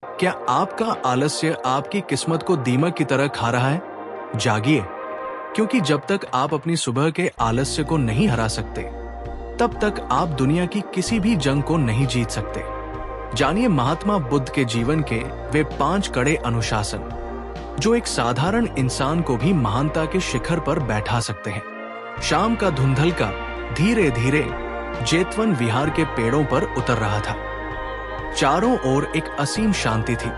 क्या आपका आलस्य आपकी किस्मत को दीमक की तरह खा रहा है? जागिए, क्योंकि जब तक आप अपनी सुबह के आलस्य को नहीं हरा सकते, तब तक आप दुनिया की किसी भी जंग को नहीं जीत सकते। जानिए महात्मा बुद्ध के जीवन के वे 5 कड़े अनुशासन, जो एक साधारण इंसान को भी महानता के शिखर पर बैठा सकते हैं। शाम का धुंधलका धीरे धीरे जेतवन विहार के पेड़ों पर उतर रहा था। चारों ओर एक असीम शांति थी,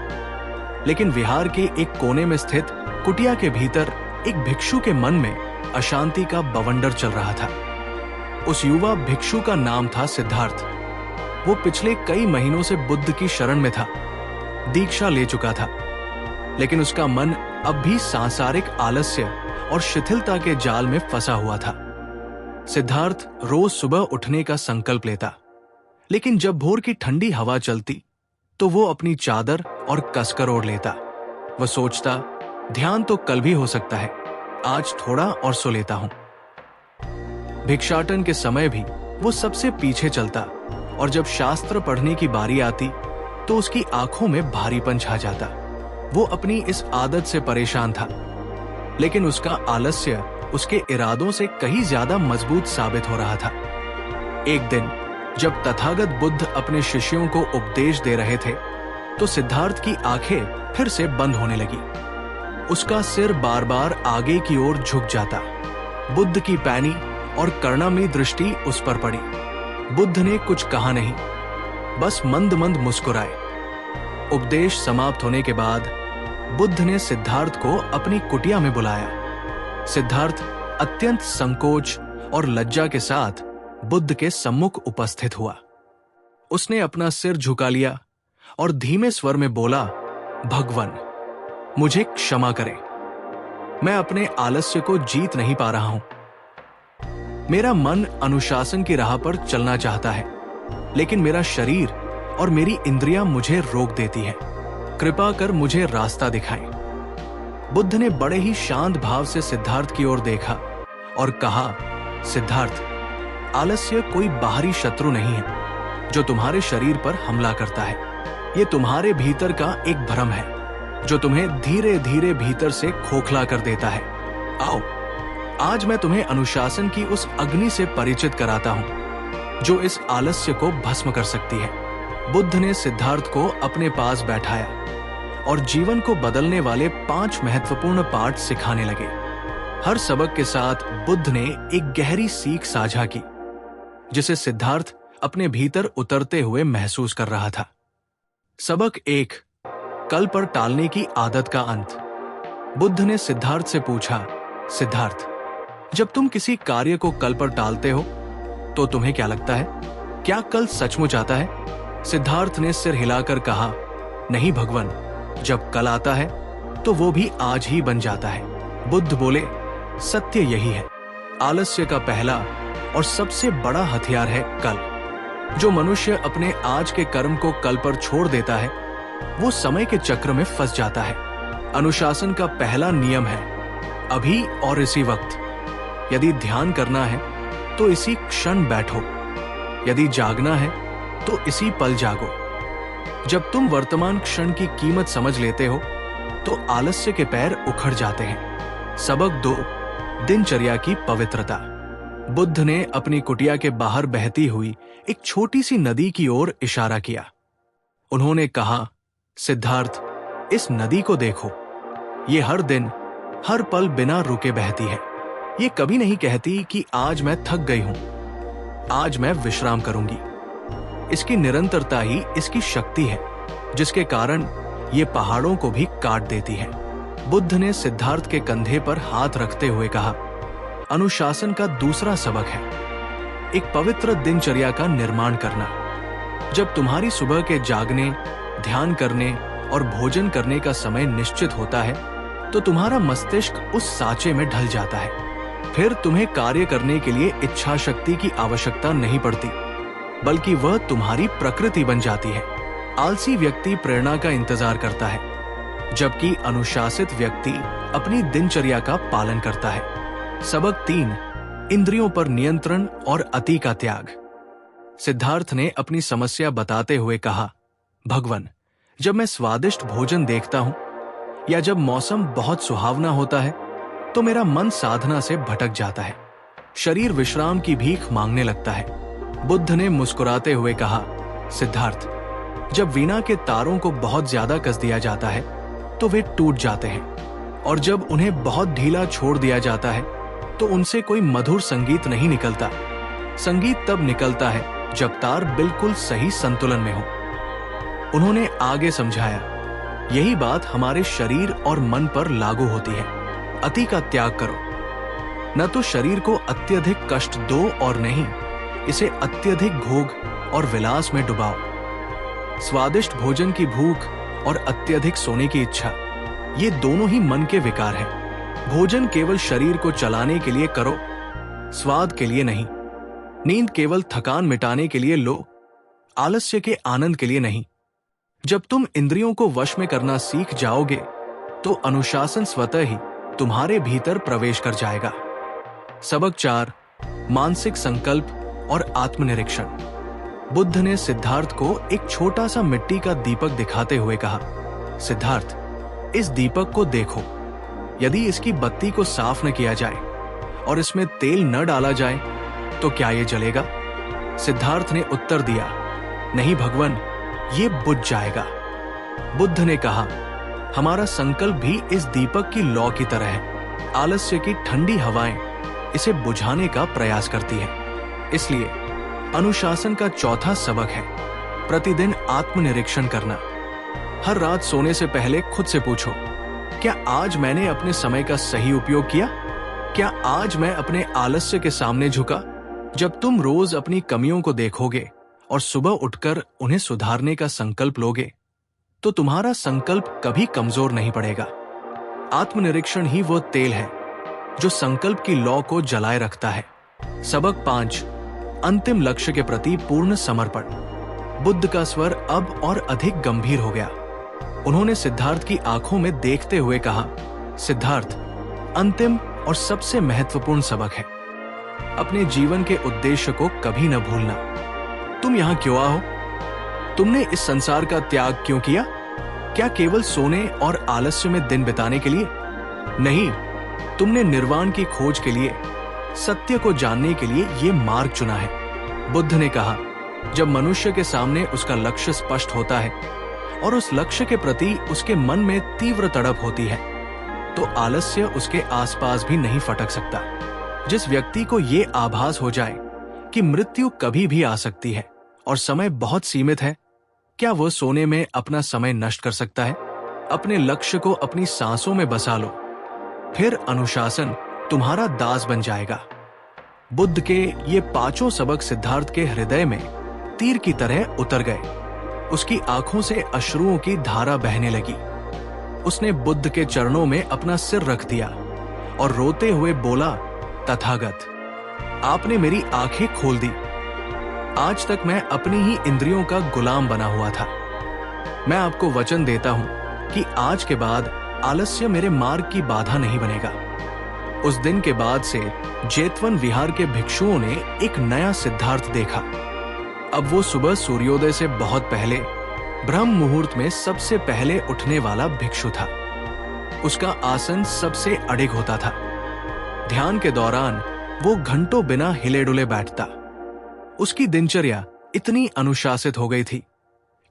लेकिन विहार के एक कोने में स्थित कुटिया के भीतर एक भिक्षु के मन में अशांति का बवंडर चल रहा था। उस युवा भिक्षु का नाम था सिद्धार्थ। वो पिछले कई महीनों से बुद्ध की शरण में था, दीक्षा ले चुका था, लेकिन उसका मन अब भी सांसारिक आलस्य और शिथिलता के जाल में फंसा हुआ था। सिद्धार्थ रोज सुबह उठने का संकल्प लेता, लेकिन जब भोर की ठंडी हवा चलती तो वो अपनी चादर और कसकर ओढ़ लेता। वह सोचता, ध्यान तो कल भी हो सकता है, आज थोड़ा और सो लेता हूं। भिक्षाटन के समय भी वो सबसे पीछे चलता, और जब शास्त्र पढ़ने की बारी आती तो उसकी आंखों में भारीपन छा जाता। वो अपनी इस आदत से परेशान था, लेकिन उसका आलस्य उसके इरादों से कहीं ज्यादा मजबूत साबित हो रहा था। एक दिन जब तथागत बुद्ध अपने शिष्यों को उपदेश दे रहे थे, तो सिद्धार्थ की आंखें फिर से बंद होने लगी। उसका सिर बार बार आगे की ओर झुक जाता। बुद्ध की पैनी और करुणामयी दृष्टि उस पर पड़ी। बुद्ध ने कुछ कहा नहीं, बस मंद मंद मुस्कुराए। उपदेश समाप्त होने के बाद बुद्ध ने सिद्धार्थ को अपनी कुटिया में बुलाया। सिद्धार्थ अत्यंत संकोच और लज्जा के साथ बुद्ध के सम्मुख उपस्थित हुआ। उसने अपना सिर झुका लिया और धीमे स्वर में बोला, भगवन, मुझे क्षमा करें। मैं अपने आलस्य को जीत नहीं पा रहा हूं। मेरा मन अनुशासन की राह पर चलना चाहता है, लेकिन मेरा शरीर और मेरी इंद्रियां मुझे रोक देती हैं। कृपा कर मुझे रास्ता दिखाएं। बुद्ध ने बड़े ही शांत भाव से सिद्धार्थ की ओर देखा और कहा, सिद्धार्थ, आलस्य कोई बाहरी शत्रु नहीं है जो तुम्हारे शरीर पर हमला करता है। यह तुम्हारे भीतर का एक भ्रम है, जो तुम्हें धीरे धीरे भीतर से खोखला कर देता है। आओ, आज मैं तुम्हें अनुशासन की उस अग्नि से परिचित कराता हूं, जो इस आलस्य को भस्म कर सकती है। बुद्ध ने सिद्धार्थ को अपने पास बैठाया और जीवन को बदलने वाले 5 महत्वपूर्ण पाठ सिखाने लगे। हर सबक के साथ बुद्ध ने एक गहरी सीख साझा की, जिसे सिद्धार्थ अपने भीतर उतरते हुए महसूस कर रहा था। सबक 1, कल पर टालने की आदत का अंत। बुद्ध ने सिद्धार्थ से पूछा, सिद्धार्थ, जब तुम किसी कार्य को कल पर टालते हो तो तुम्हें क्या लगता है? क्या कल सचमुच आता है? सिद्धार्थ ने सिर हिलाकर कहा, नहीं भगवान, जब कल आता है तो वो भी आज ही बन जाता है। बुद्ध बोले, सत्य यही है। आलस्य का पहला और सबसे बड़ा हथियार है कल। जो मनुष्य अपने आज के कर्म को कल पर छोड़ देता है, वो समय के चक्र में फंस जाता है। अनुशासन का पहला नियम है, अभी और इसी वक्त। यदि ध्यान करना है तो इसी क्षण बैठो, यदि जागना है तो इसी पल जागो। जब तुम वर्तमान क्षण की कीमत समझ लेते हो तो आलस्य के पैर उखड़ जाते हैं। सबक 2, दिनचर्या की पवित्रता। बुद्ध ने अपनी कुटिया के बाहर बहती हुई एक छोटी सी नदी की ओर इशारा किया। उन्होंने कहा, सिद्धार्थ, इस नदी को देखो। ये हर दिन, हर पल बिना रुके बहती है। ये कभी नहीं कहती कि आज मैं थक गई हूं, आज मैं विश्राम करूंगी। इसकी निरंतरता ही इसकी शक्ति है, जिसके कारण ये पहाड़ों को भी काट देती है। बुद्ध ने सिद्धार्थ के कंधे पर हाथ रखते हुए कहा, अनुशासन का दूसरा सबक है एक पवित्र दिनचर्या का निर्माण करना। जब तुम्हारी सुबह के जागने, ध्यान करने और भोजन करने का समय निश्चित होता है, तो तुम्हारा मस्तिष्क उस साँचे में ढल जाता है। फिर तुम्हें कार्य करने के लिए इच्छा शक्ति की आवश्यकता नहीं पड़ती, बल्कि वह तुम्हारी प्रकृति बन जाती है। आलसी व्यक्ति प्रेरणा का इंतजार करता है, जबकि अनुशासित व्यक्ति अपनी दिनचर्या का पालन करता है। सबक 3, इंद्रियों पर नियंत्रण और अति का त्याग। सिद्धार्थ ने अपनी समस्या बताते हुए कहा, भगवन, जब मैं स्वादिष्ट भोजन देखता हूं या जब मौसम बहुत सुहावना होता है तो मेरा मन साधना से भटक जाता है। शरीर विश्राम की भीख मांगने लगता है। बुद्ध ने मुस्कुराते हुए कहा, सिद्धार्थ, जब वीणा के तारों को बहुत ज्यादा कस दिया जाता है तो वे टूट जाते हैं, और जब उन्हें बहुत ढीला छोड़ दिया जाता है तो उनसे कोई मधुर संगीत नहीं निकलता। संगीत तब निकलता है जब तार बिल्कुल सही संतुलन में हो। उन्होंने आगे समझाया, यही बात हमारे शरीर और मन पर लागू होती है। अति का त्याग करो, न तो शरीर को अत्यधिक कष्ट दो और नहीं इसे अत्यधिक भोग और विलास में डुबाओ। स्वादिष्ट भोजन की भूख और अत्यधिक सोने की इच्छा, ये दोनों ही मन के विकार हैं। भोजन केवल शरीर को चलाने के लिए करो, स्वाद के लिए नहीं। नींद केवल थकान मिटाने के लिए लो, आलस्य के आनंद के लिए नहीं। जब तुम इंद्रियों को वश में करना सीख जाओगे तो अनुशासन स्वतः ही तुम्हारे भीतर प्रवेश कर जाएगा। सबक 4, मानसिक संकल्प और आत्मनिरीक्षण। बुद्ध ने सिद्धार्थ को एक छोटा सा मिट्टी का दीपक दिखाते हुए कहा, सिद्धार्थ, इस दीपक को देखो। यदि इसकी बत्ती को साफ न किया जाए और इसमें तेल न डाला जाए तो क्या ये जलेगा? सिद्धार्थ ने उत्तर दिया, नहीं भगवान, ये बुझ जाएगा। बुद्ध ने कहा, हमारा संकल्प भी इस दीपक की लौ की तरह है। आलस्य की ठंडी हवाएं इसे बुझाने का प्रयास करती है। इसलिए अनुशासन का चौथा सबक है प्रतिदिन आत्मनिरीक्षण करना। हर रात सोने से पहले खुद से पूछो, क्या आज मैंने अपने समय का सही उपयोग किया? क्या आज मैं अपने आलस्य के सामने झुका? जब तुम रोज अपनी कमियों को देखोगे और सुबह उठकर उन्हें सुधारने का संकल्प लोगे तो तुम्हारा संकल्प कभी कमजोर नहीं पड़ेगा। आत्मनिरीक्षण ही वो तेल है जो संकल्प की लौ को जलाए रखता है। सबक 5, अंतिम लक्ष्य के प्रति पूर्ण समर्पण। बुद्ध का स्वर अब और अधिक गंभीर हो गया। उन्होंने सिद्धार्थ की आंखों में देखते हुए कहा, सिद्धार्थ, अंतिम और सबसे महत्वपूर्ण सबक है, अपने जीवन के उद्देश्य को कभी न भूलना। तुम यहां क्यों आओ? तुमने इस संसार का त्याग क्यों किया? क्या केवल सोने और आलस्य में दिन बिताने के लिए? नहीं, तुमने निर्वाण की खोज के लिए, सत्य को जानने के लिए ये मार्ग चुना है। बुद्ध ने कहा, जब मनुष्य के सामने उसका लक्ष्य स्पष्ट होता है और उस लक्ष्य के प्रति उसके मन में तीव्र तड़प होती है तो आलस्य उसके आसपास भी नहीं फटक सकता। जिस व्यक्ति को ये आभास हो जाए कि मृत्यु कभी भी आ सकती है और समय बहुत सीमित है, क्या वह सोने में अपना समय नष्ट कर सकता है? अपने लक्ष्य को अपनी सांसों में बसा लो, फिर अनुशासन तुम्हारा दास बन जाएगा। बुद्ध के ये 5 सबक सिद्धार्थ के हृदय में तीर की तरह उतर गए। उसकी आंखों से अश्रुओं की धारा बहने लगी। उसने बुद्ध के चरणों में अपना सिर रख दिया और रोते हुए बोला, तथागत, आपने मेरी आंखें खोल दी। आज तक मैं अपनी ही इंद्रियों का गुलाम बना हुआ था। मैं आपको वचन देता हूं कि आज के बाद आलस्य मेरे मार्ग की बाधा नहीं बनेगा। उस दिन के बाद से जेतवन विहार के भिक्षुओं ने एक नया सिद्धार्थ देखा। अब वो सुबह सूर्योदय से बहुत पहले ब्रह्म मुहूर्त में सबसे पहले उठने वाला भिक्षु था। उसका आसन सबसे अडिग होता था। ध्यान के दौरान वो घंटों बिना हिले डुले बैठता। उसकी दिनचर्या इतनी अनुशासित हो गई थी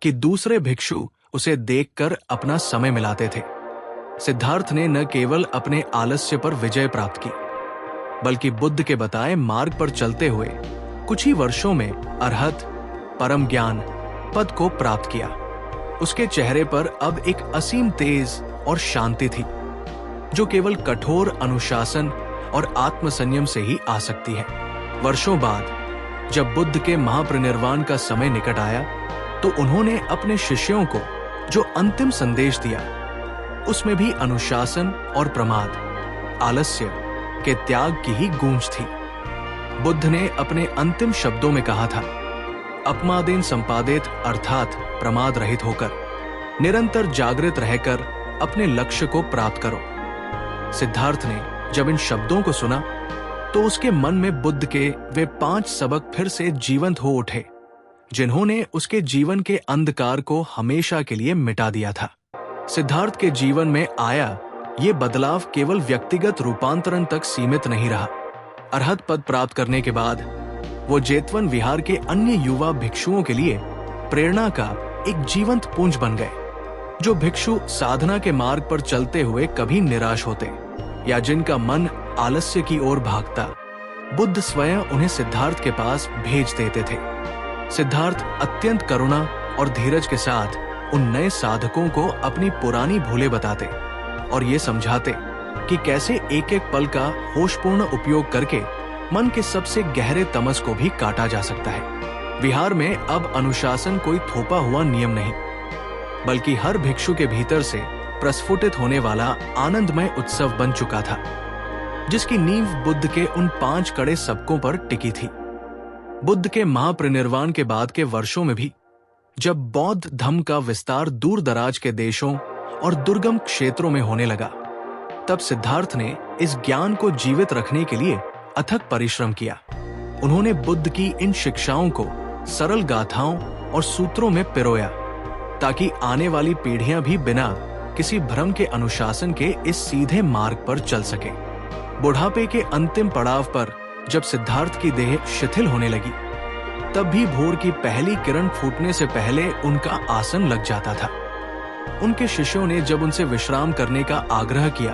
कि दूसरे भिक्षु उसे देखकर अपना समय मिलाते थे। सिद्धार्थ ने न केवल अपने आलस्य पर विजय प्राप्त की, बल्कि बुद्ध के बताए मार्ग पर चलते हुए कुछ ही वर्षों में अरहत, परम ज्ञान पद को प्राप्त किया। उसके चेहरे पर अब एक असीम तेज और शांति थी, जो केवल कठोर अनुशासन और आत्मसंयम से ही आ सकती है। वर्षों बाद जब बुद्ध के महापरिनिर्वाण का समय निकट आया, तो उन्होंने अपने शिष्यों को जो अंतिम संदेश दिया, उसमें भी अनुशासन और प्रमाद, आलस्य के त्याग की ही गूंज थी। बुद्ध ने अपने अंतिम शब्दों में कहा था, अपमादेन संपादित अर्थात प्रमाद रहित होकर निरंतर जागृत रहकर अपने लक्ष्य को प्राप्त करो। सिद्धार्थ ने जब इन शब्दों को सुना तो उसके मन में बुद्ध के वे 5 सबक फिर से जीवंत हो उठे। जिन्होंने उसके जीवन के अंधकार को हमेशा के लिए मिटा दिया था। सिद्धार्थ के जीवन में आया ये बदलाव केवल व्यक्तिगत रूपांतरण तक सीमित नहीं रहा। अरहत पद प्राप्त करने के बाद वो जेतवन विहार के अन्य युवा भिक्षुओं के लिए प्रेरणा का एक जीवंत पुंज बन गए, जो भिक्षु साधना के मार्ग पर चलते हुए कभी निराश होते या जिनका मन आलस्य की ओर भागता, बुद्ध स्वयं उन्हें सिद्धार्थ के पास भेज देते थे। सिद्धार्थ अत्यंत करुणा और धीरज के साथ उन नए साधकों को अपनी पुरानी भूलें बताते और ये समझाते कि कैसे एक एक पल का होशपूर्ण उपयोग करके मन के सबसे गहरे तमस को भी काटा जा सकता है। विहार में अब अनुशासन कोई थोपा हुआ नियम नहीं, बल्कि हर भिक्षु के भीतर से प्रस्फुटित होने वाला आनंदमय उत्सव बन चुका था, जिसकी नींव बुद्ध के उन 5 कड़े सबकों पर टिकी थी। बुद्ध के महापरिनिर्वाण के बाद के वर्षों में भी जब बौद्ध धर्म का विस्तार दूर दराज के देशों और दुर्गम क्षेत्रों में होने लगा, तब सिद्धार्थ ने इस ज्ञान को जीवित रखने के लिए अथक परिश्रम किया। उन्होंने बुद्ध की इन शिक्षाओं को सरल गाथाओं और सूत्रों में पिरोया, ताकि आने वाली पीढ़ियां भी बिना किसी भ्रम के अनुशासन के इस सीधे मार्ग पर चल सके। बुढ़ापे के अंतिम पड़ाव पर जब सिद्धार्थ की देह शिथिल होने लगी, तब भी भोर की पहली किरण फूटने से पहले उनका आसन लग जाता था। उनके शिष्यों ने जब उनसे विश्राम करने का आग्रह किया,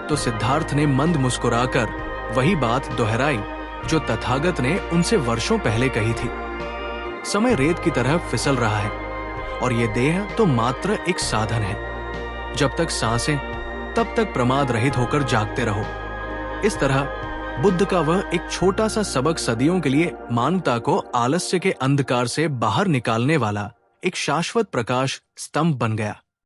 तो सिद्धार्थ ने मंद मुस्कुराकर वही बात दोहराई जो तथागत ने उनसे वर्षों पहले कही थी। समय रेत की तरह फिसल रहा है और ये देह तो मात्र एक साधन है। जब तक सांसें, तब तक प्रमाद रहित होकर जागते रहो। इस तरह बुद्ध का वह एक छोटा सा सबक सदियों के लिए मानवता को आलस्य के अंधकार से बाहर निकालने वाला एक शाश्वत प्रकाश स्तंभ बन गया।